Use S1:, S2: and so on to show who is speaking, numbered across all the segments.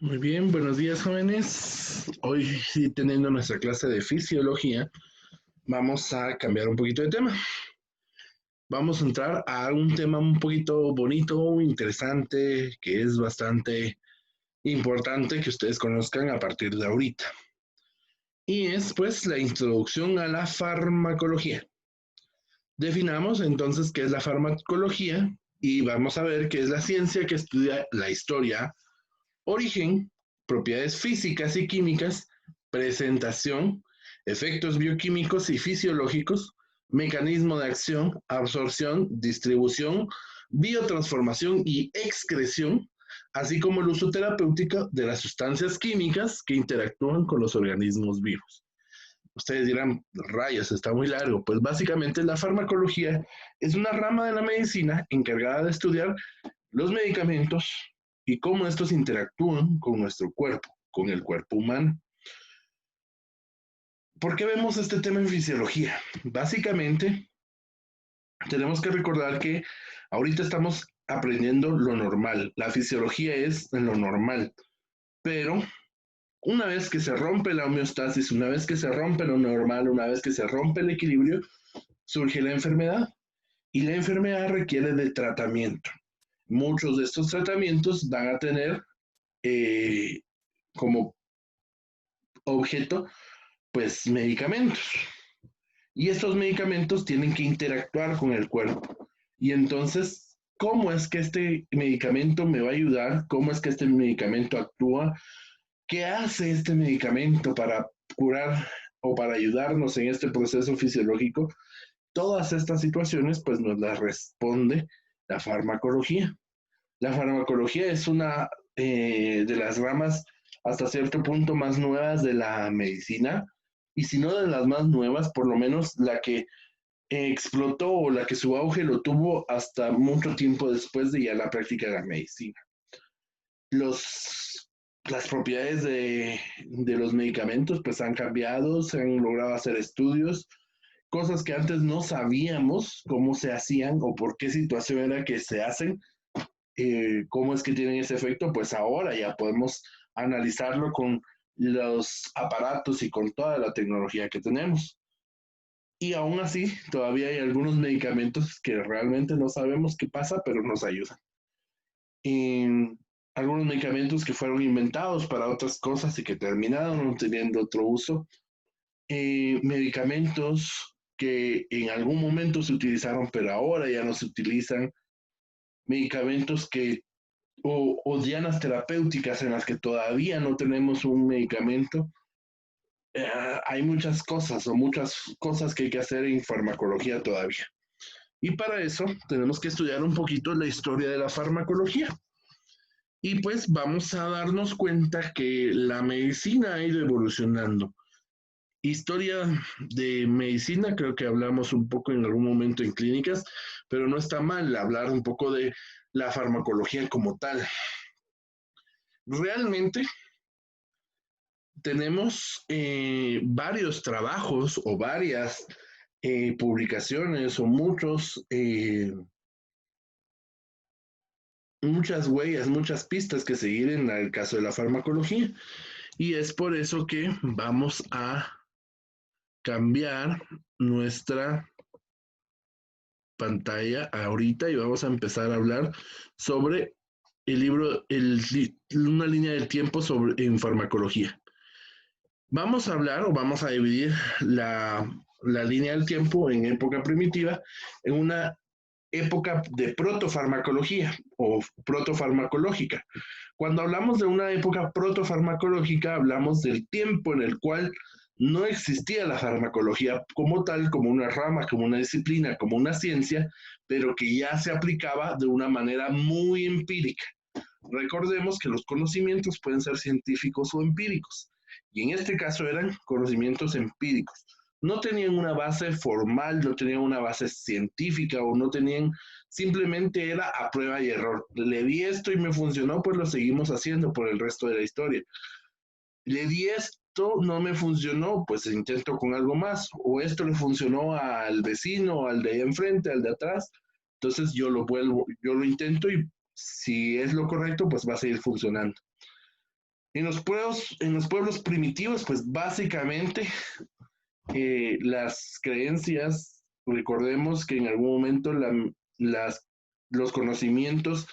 S1: Muy bien, buenos días jóvenes. Hoy sí teniendo nuestra clase de fisiología, vamos a cambiar un poquito de tema. Vamos a entrar a un tema un poquito bonito, interesante, que es bastante importante que ustedes conozcan a partir de ahorita. Y es pues la introducción a la farmacología. Definamos entonces qué es la farmacología y vamos a ver qué es la ciencia que estudia la historia, origen, propiedades físicas y químicas, presentación, efectos bioquímicos y fisiológicos, mecanismo de acción, absorción, distribución, biotransformación y excreción, así como el uso terapéutico de las sustancias químicas que interactúan con los organismos vivos. Ustedes dirán, rayos, está muy largo. Pues básicamente la farmacología es una rama de la medicina encargada de estudiar los medicamentos y cómo estos interactúan con nuestro cuerpo, con el cuerpo humano. ¿Por qué vemos este tema en fisiología? Básicamente, tenemos que recordar que ahorita estamos aprendiendo lo normal. La fisiología es lo normal, pero una vez que se rompe la homeostasis, una vez que se rompe lo normal, una vez que se rompe el equilibrio, surge la enfermedad y la enfermedad requiere de tratamiento. Muchos de estos tratamientos van a tener como objeto, pues, medicamentos. Y estos medicamentos tienen que interactuar con el cuerpo. Y entonces, ¿cómo es que este medicamento me va a ayudar? ¿Cómo es que este medicamento actúa? ¿Qué hace este medicamento para curar o para ayudarnos en este proceso fisiológico? Todas estas situaciones, pues, nos las responde la farmacología. La farmacología es una de las ramas hasta cierto punto más nuevas de la medicina, y si no de las más nuevas, por lo menos la que explotó o la que su auge lo tuvo hasta mucho tiempo después de ya la práctica de la medicina. Los, las propiedades de los medicamentos pues han cambiado, se han logrado hacer estudios, cosas que antes no sabíamos cómo se hacían o por qué situación era que se hacen, cómo es que tienen ese efecto, pues ahora ya podemos analizarlo con los aparatos y con toda la tecnología que tenemos. Y aún así, todavía hay algunos medicamentos que realmente no sabemos qué pasa, pero nos ayudan. Y algunos medicamentos que fueron inventados para otras cosas y que terminaron teniendo otro uso. Medicamentos que en algún momento se utilizaron, pero ahora ya no se utilizan. Medicamentos que o dianas terapéuticas en las que todavía no tenemos un medicamento. Hay muchas cosas o muchas cosas que hay que hacer en farmacología todavía. Y para eso tenemos que estudiar un poquito la historia de la farmacología. Y pues vamos a darnos cuenta que la medicina ha ido evolucionando. Historia de medicina, creo que hablamos un poco en algún momento en clínicas, pero no está mal hablar un poco de la farmacología como tal. Realmente tenemos varios trabajos o varias publicaciones o muchas huellas, muchas pistas que seguir en el caso de la farmacología. Y es por eso que vamos a cambiar nuestra pantalla ahorita y vamos a empezar a hablar sobre el libro, una línea del tiempo en farmacología. Vamos a hablar o vamos a dividir la línea del tiempo en época primitiva en una época de protofarmacología o protofarmacológica. Cuando hablamos de una época protofarmacológica, hablamos del tiempo en el cual no existía la farmacología como tal, como una rama, como una disciplina, como una ciencia, pero que ya se aplicaba de una manera muy empírica. Recordemos que los conocimientos pueden ser científicos o empíricos, y en este caso eran conocimientos empíricos. No tenían una base formal, no tenían una base científica o no tenían, simplemente era a prueba y error. Le di esto y me funcionó, pues lo seguimos haciendo por el resto de la historia. Le di esto, no me funcionó, pues intento con algo más. O esto le funcionó al vecino, al de ahí enfrente, al de atrás. Entonces yo lo vuelvo, yo lo intento y si es lo correcto, pues va a seguir funcionando. En los pueblos primitivos, pues básicamente las creencias, recordemos que en algún momento las, los conocimientos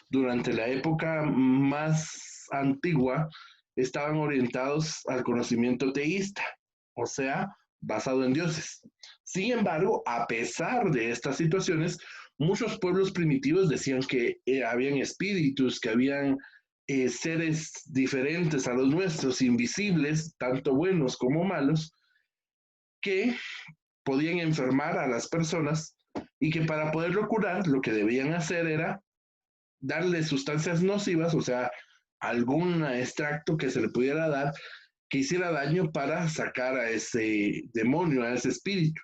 S1: durante la época más antigua estaban orientados al conocimiento teísta, o sea, basado en dioses. Sin embargo, a pesar de estas situaciones, muchos pueblos primitivos decían que habían espíritus, que habían seres diferentes a los nuestros, invisibles, tanto buenos como malos, que podían enfermar a las personas y que para poderlo curar lo que debían hacer era darle sustancias nocivas, o sea, algún extracto que se le pudiera dar que hiciera daño para sacar a ese demonio, a ese espíritu.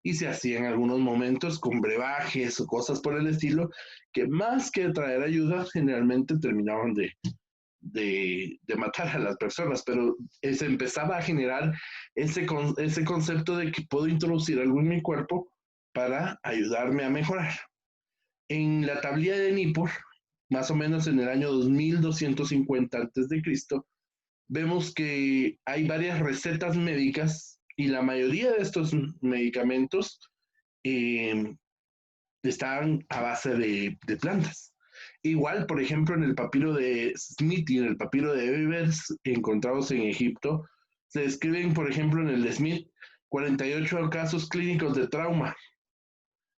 S1: Y se hacía en algunos momentos con brebajes o cosas por el estilo, que más que traer ayuda, generalmente terminaban de matar a las personas, pero se empezaba a generar ese concepto de que puedo introducir algo en mi cuerpo para ayudarme a mejorar. En la tablilla de Nippur, más o menos en el año 2250 a.C., vemos que hay varias recetas médicas y la mayoría de estos medicamentos eh, están a base de plantas. Igual, por ejemplo, en el papiro de Smith y en el papiro de Ebers encontrados en Egipto, se describen, por ejemplo, en el de Smith, 48 casos clínicos de trauma,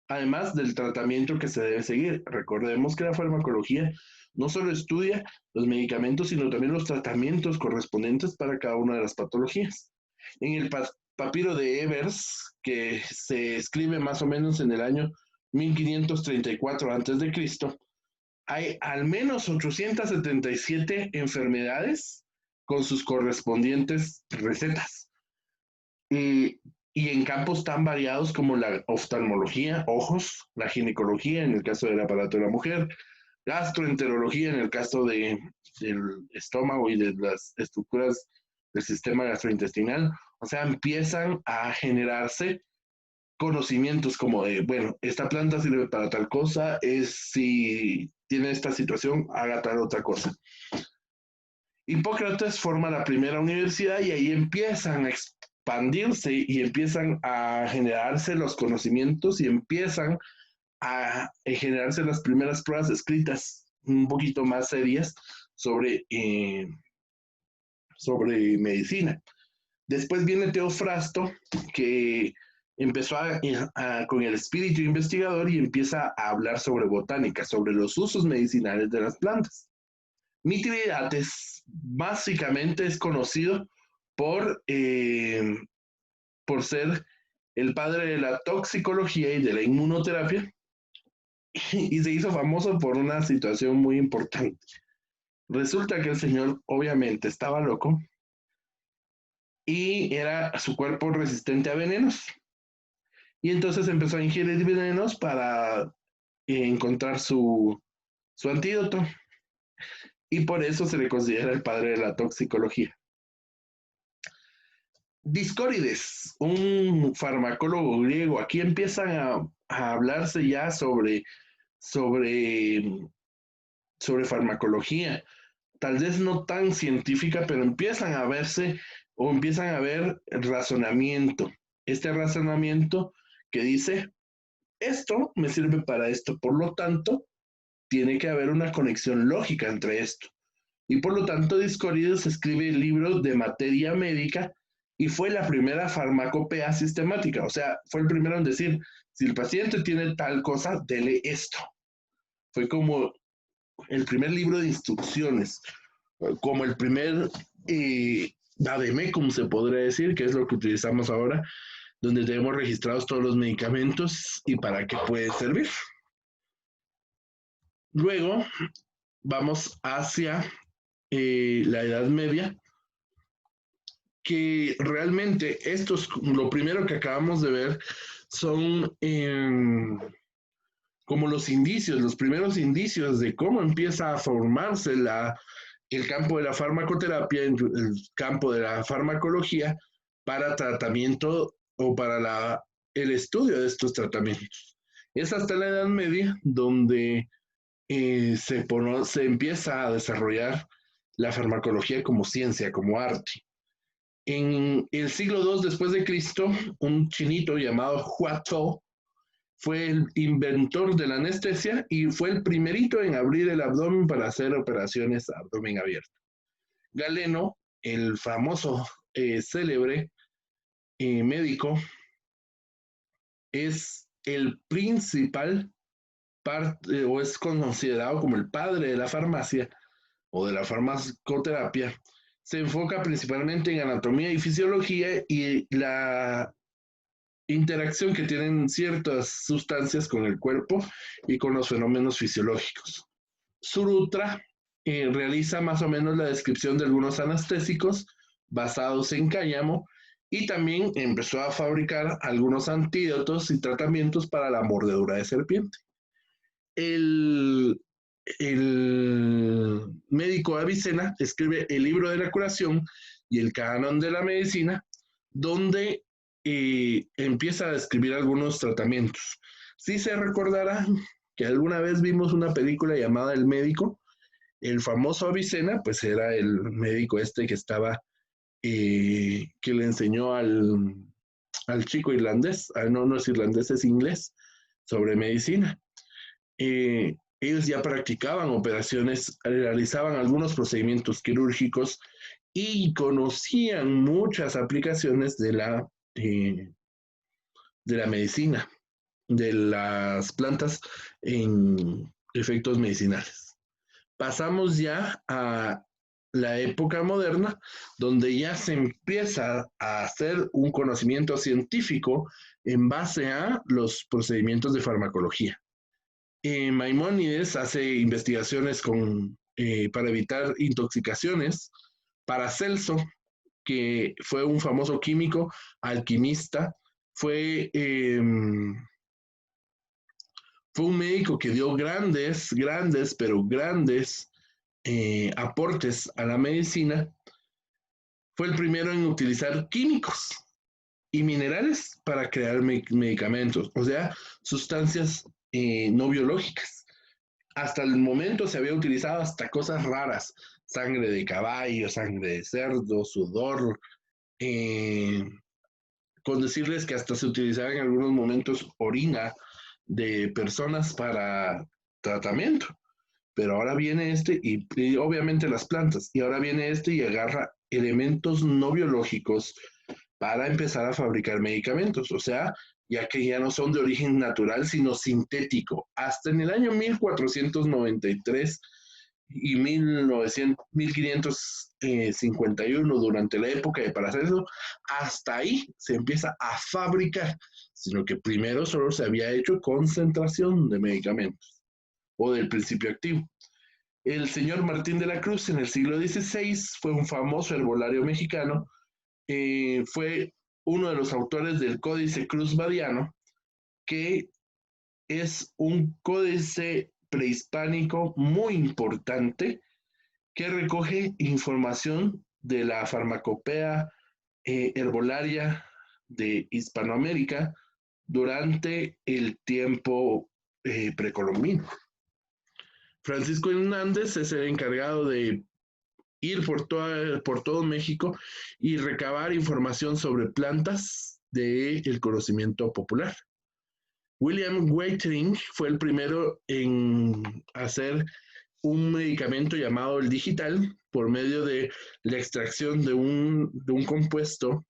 S1: además del tratamiento que se debe seguir. Recordemos que la farmacología no solo estudia los medicamentos, sino también los tratamientos correspondientes para cada una de las patologías. En el papiro de Ebers, que se escribe más o menos en el año 1534 a.C., hay al menos 877 enfermedades con sus correspondientes recetas. Y, y en campos tan variados como la oftalmología, ojos, la ginecología en el caso del aparato de la mujer, gastroenterología en el caso del estómago y de las estructuras del sistema gastrointestinal. O sea, empiezan a generarse conocimientos como de, bueno, esta planta sirve para tal cosa, es si tiene esta situación, haga tal otra cosa. Hipócrates forma la primera universidad y ahí empiezan a expandirse y empiezan a generarse los conocimientos y empiezan a generarse las primeras pruebas escritas un poquito más serias sobre, sobre medicina. Después viene Teofrasto, que empezó con el espíritu investigador y empieza a hablar sobre botánica, sobre los usos medicinales de las plantas. Mitridates básicamente es conocido por ser el padre de la toxicología y de la inmunoterapia y se hizo famoso por una situación muy importante. Resulta que el señor obviamente estaba loco y era su cuerpo resistente a venenos. Y entonces empezó a ingerir venenos para encontrar su antídoto. Y por eso se le considera el padre de la toxicología. Discórides, un farmacólogo griego, aquí empiezan a hablarse ya sobre, sobre farmacología, tal vez no tan científica, pero empiezan a verse o empiezan a ver razonamiento. Este razonamiento que dice, esto me sirve para esto, por lo tanto, tiene que haber una conexión lógica entre esto. Y por lo tanto, Discórides escribe el libro de materia médica y fue la primera farmacopea sistemática. O sea, fue el primero en decir, si el paciente tiene tal cosa, dele esto. Fue como el primer libro de instrucciones, como el primer vademecum, se podría decir, que es lo que utilizamos ahora, donde tenemos registrados todos los medicamentos y para qué puede servir. Luego vamos hacia la Edad Media, que realmente estos, lo primero que acabamos de ver son como los indicios, los primeros indicios de cómo empieza a formarse el campo de la farmacoterapia, el campo de la farmacología para tratamiento o para el estudio de estos tratamientos. Es hasta la Edad Media donde se empieza a desarrollar la farmacología como ciencia, como arte. En el siglo II después de Cristo, un chinito llamado Hua Tuo fue el inventor de la anestesia y fue el primerito en abrir el abdomen para hacer operaciones a abdomen abierto. Galeno, el famoso célebre médico, es el principal parte o es considerado como el padre de la farmacia o de la farmacoterapia. Se enfoca principalmente en anatomía y fisiología y la interacción que tienen ciertas sustancias con el cuerpo y con los fenómenos fisiológicos. Surutra realiza más o menos la descripción de algunos anestésicos basados en cáñamo y también empezó a fabricar algunos antídotos y tratamientos para la mordedura de serpiente. El, el médico Avicena escribe el libro de la curación y el canon de la medicina, donde empieza a describir algunos tratamientos. Sí se recordará que alguna vez vimos una película llamada El Médico. El famoso Avicena, pues era el médico este que estaba, que le enseñó al chico irlandés, no es irlandés, es inglés, sobre medicina. Ellos ya practicaban operaciones, realizaban algunos procedimientos quirúrgicos y conocían muchas aplicaciones de la medicina, de las plantas en efectos medicinales. Pasamos ya a la época moderna, donde ya se empieza a hacer un conocimiento científico en base a los procedimientos de farmacología. Maimónides hace investigaciones para evitar intoxicaciones. Paracelso, que fue un famoso químico, alquimista, fue, fue un médico que dio grandes aportes a la medicina. Fue el primero en utilizar químicos y minerales para crear medicamentos, o sea, sustancias no biológicas. Hasta el momento se había utilizado hasta cosas raras, sangre de caballo, sangre de cerdo, sudor, con decirles que hasta se utilizaba en algunos momentos orina de personas para tratamiento. Pero ahora viene y obviamente las plantas, y ahora viene y agarra elementos no biológicos para empezar a fabricar medicamentos, o sea, ya que ya no son de origen natural, sino sintético. Hasta en el año 1493 y 1551, durante la época de Paracelso, hasta ahí se empieza a fabricar, sino que primero solo se había hecho concentración de medicamentos o del principio activo. El señor Martín de la Cruz en el siglo XVI fue un famoso herbolario mexicano, fue uno de los autores del Códice Cruz-Badiano, que es un códice prehispánico muy importante que recoge información de la farmacopea herbolaria de Hispanoamérica durante el tiempo precolombino. Francisco Hernández es el encargado de ir por todo México y recabar información sobre plantas del conocimiento popular. William Waitering fue el primero en hacer un medicamento llamado el digital por medio de la extracción de un compuesto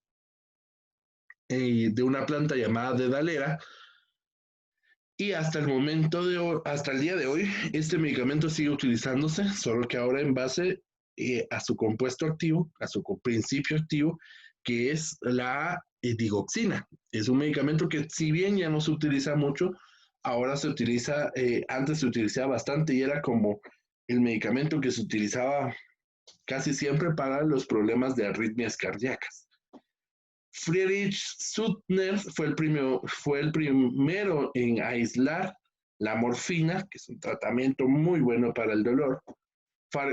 S1: de una planta llamada dedalera. Y hasta hasta el día de hoy, este medicamento sigue utilizándose, solo que ahora en base a su compuesto activo, a su principio activo, que es la digoxina. Es un medicamento que, si bien ya no se utiliza mucho, ahora se utiliza, antes se utilizaba bastante y era como el medicamento que se utilizaba casi siempre para los problemas de arritmias cardíacas. Friedrich Suttner fue el primero en aislar la morfina, que es un tratamiento muy bueno para el dolor.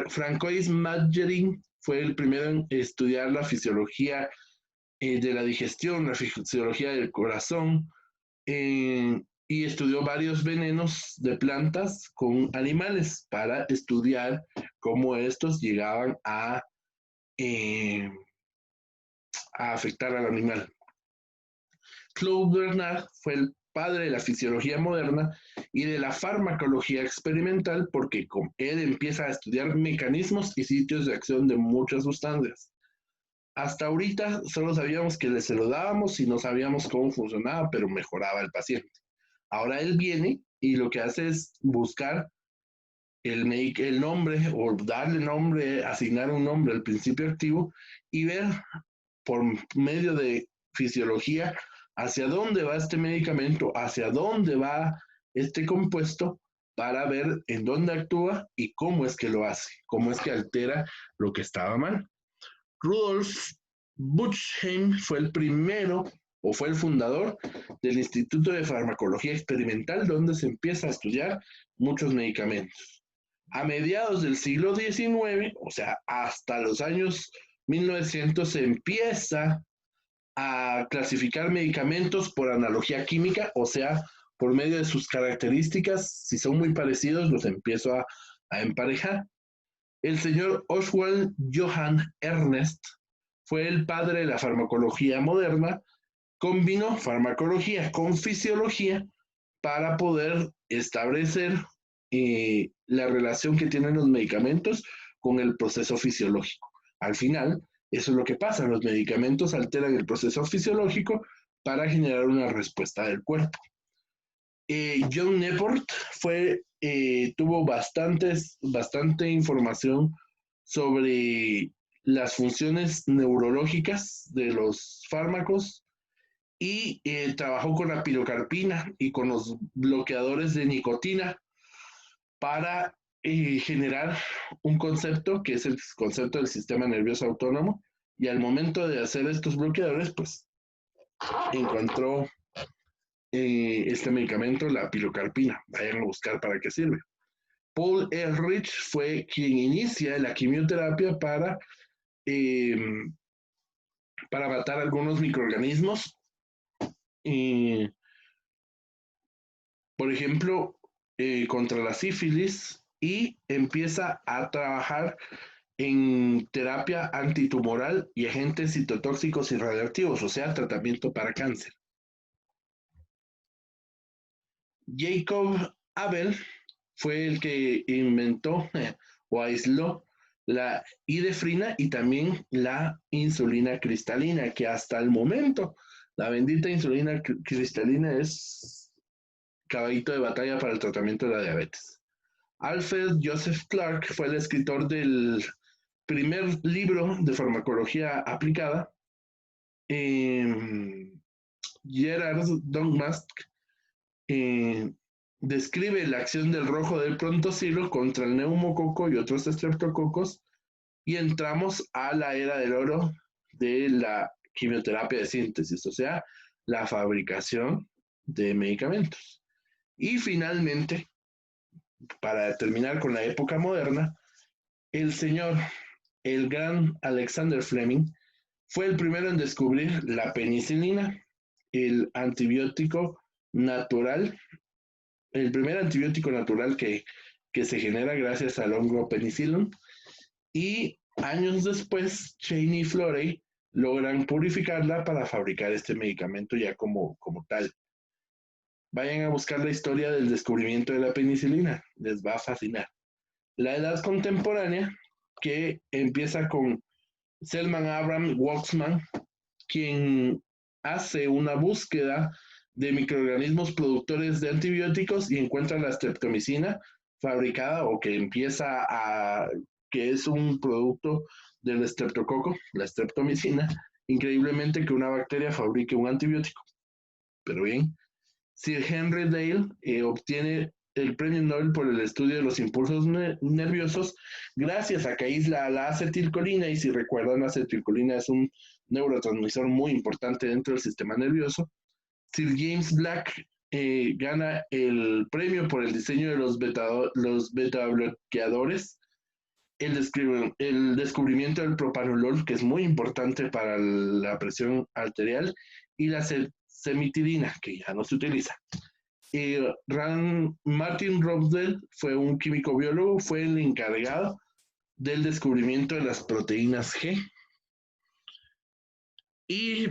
S1: Francois Magerin fue el primero en estudiar la fisiología de la digestión, la fisiología del corazón, y estudió varios venenos de plantas con animales para estudiar cómo estos llegaban a afectar al animal. Claude Bernard fue el padre de la fisiología moderna y de la farmacología experimental porque con él empieza a estudiar mecanismos y sitios de acción de muchas sustancias. Hasta ahorita solo sabíamos que se lo dábamos y no sabíamos cómo funcionaba, pero mejoraba el paciente. Ahora él viene y lo que hace es buscar el nombre o darle nombre, asignar un nombre al principio activo y ver por medio de fisiología hacia dónde va este medicamento, hacia dónde va este compuesto para ver en dónde actúa y cómo es que lo hace, cómo es que altera lo que estaba mal. Rudolf Buchheim fue el primero o fue el fundador del Instituto de Farmacología Experimental, donde se empieza a estudiar muchos medicamentos. A mediados del siglo XIX, o sea, hasta los años 1900, se empieza a clasificar medicamentos por analogía química, o sea, por medio de sus características, si son muy parecidos, los empiezo a emparejar. El señor Oswald Johann Ernst fue el padre de la farmacología moderna, combinó farmacología con fisiología para poder establecer la relación que tienen los medicamentos con el proceso fisiológico. Al final, eso es lo que pasa, los medicamentos alteran el proceso fisiológico para generar una respuesta del cuerpo. John Newport tuvo bastante información sobre las funciones neurológicas de los fármacos y trabajó con la pilocarpina y con los bloqueadores de nicotina para generar un concepto que es el concepto del sistema nervioso autónomo, y al momento de hacer estos bloqueadores, pues encontró este medicamento, la pilocarpina. Vayan a buscar para qué sirve. Paul Ehrlich fue quien inicia la quimioterapia para matar algunos microorganismos. Por ejemplo, contra la sífilis, y empieza a trabajar en terapia antitumoral y agentes citotóxicos y radioactivos, o sea, tratamiento para cáncer. Jacob Abel fue el que inventó o aisló la idefrina y también la insulina cristalina, que hasta el momento la bendita insulina cristalina es caballito de batalla para el tratamiento de la diabetes. Alfred Joseph Clark fue el escritor del primer libro de farmacología aplicada. Gerard Dogmask describe la acción del rojo del prontocilo contra el neumococo y otros estreptococos, y entramos a la era del oro de la quimioterapia de síntesis, o sea, la fabricación de medicamentos. Y finalmente, para terminar con la época moderna, el gran Alexander Fleming, fue el primero en descubrir la penicilina, el antibiótico natural, el primer antibiótico natural que se genera gracias al hongo Penicillium, y años después, Cheney y Florey logran purificarla para fabricar este medicamento ya como tal. Vayan a buscar la historia del descubrimiento de la penicilina, les va a fascinar. La edad contemporánea, que empieza con Selman Abraham Waxman, quien hace una búsqueda de microorganismos productores de antibióticos y encuentra la streptomicina fabricada, o que que es un producto del estreptococo, la streptomicina. Increíblemente que una bacteria fabrique un antibiótico. Pero bien, Sir Henry Dale obtiene el premio Nobel por el estudio de los impulsos nerviosos gracias a que aísla la acetilcolina, y si recuerdan, la acetilcolina es un neurotransmisor muy importante dentro del sistema nervioso. Sir James Black gana el premio por el diseño de los beta bloqueadores, el descubrimiento del propanolol, que es muy importante para la presión arterial, y la cemitidina, que ya no se utiliza. Martin Rosdell fue un químico biólogo, fue el encargado del descubrimiento de las proteínas G. Y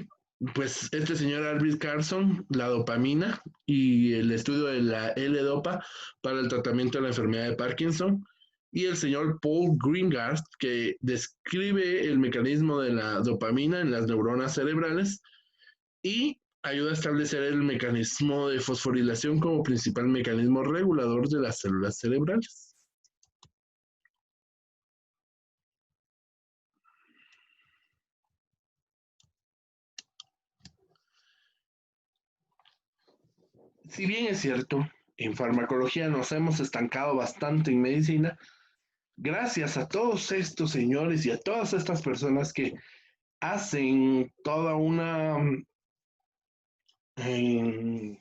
S1: pues este señor Arvid Carlson, la dopamina y el estudio de la L-Dopa para el tratamiento de la enfermedad de Parkinson. Y el señor Paul Greengard, que describe el mecanismo de la dopamina en las neuronas cerebrales y ayuda a establecer el mecanismo de fosforilación como principal mecanismo regulador de las células cerebrales. Si bien es cierto, en farmacología nos hemos estancado bastante en medicina, gracias a todos estos señores y a todas estas personas que hacen toda una eh,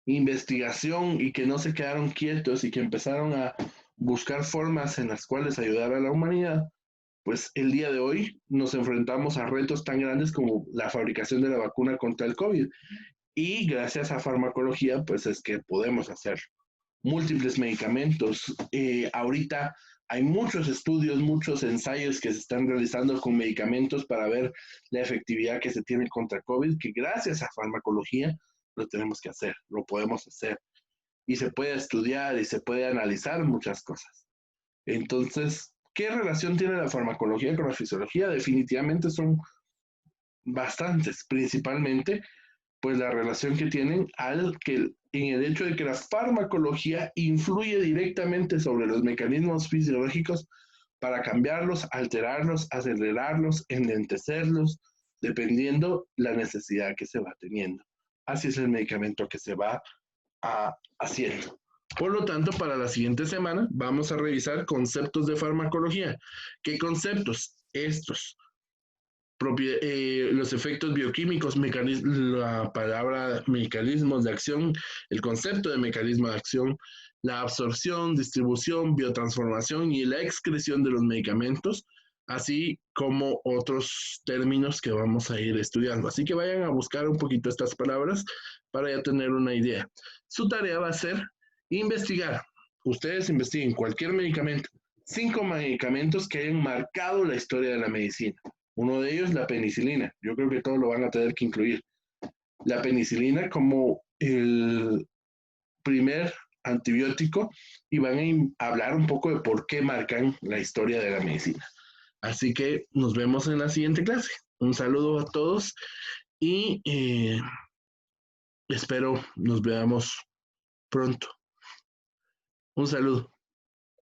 S1: investigación y que no se quedaron quietos y que empezaron a buscar formas en las cuales ayudar a la humanidad, pues el día de hoy nos enfrentamos a retos tan grandes como la fabricación de la vacuna contra el COVID. Y gracias a farmacología, pues es que podemos hacer múltiples medicamentos. Ahorita hay muchos estudios, muchos ensayos que se están realizando con medicamentos para ver la efectividad que se tiene contra COVID, que gracias a farmacología lo tenemos que hacer, lo podemos hacer. Y se puede estudiar y se puede analizar muchas cosas. Entonces, ¿qué relación tiene la farmacología con la fisiología? Definitivamente son bastantes, principalmente pues la relación que tienen en el hecho de que la farmacología influye directamente sobre los mecanismos fisiológicos para cambiarlos, alterarlos, acelerarlos, enlentecerlos, dependiendo la necesidad que se va teniendo. Así es el medicamento que se va haciendo. Por lo tanto, para la siguiente semana vamos a revisar conceptos de farmacología. ¿Qué conceptos? Estos los efectos bioquímicos, la palabra mecanismos de acción, el concepto de mecanismo de acción, la absorción, distribución, biotransformación y la excreción de los medicamentos, así como otros términos que vamos a ir estudiando. Así que vayan a buscar un poquito estas palabras para ya tener una idea. Su tarea va a ser investigar. Ustedes investiguen cualquier medicamento, 5 medicamentos que hayan marcado la historia de la medicina. Uno de ellos, la penicilina. Yo creo que todos lo van a tener que incluir. La penicilina como el primer antibiótico y van a hablar un poco de por qué marcan la historia de la medicina. Así que nos vemos en la siguiente clase. Un saludo a todos y espero nos veamos pronto. Un saludo.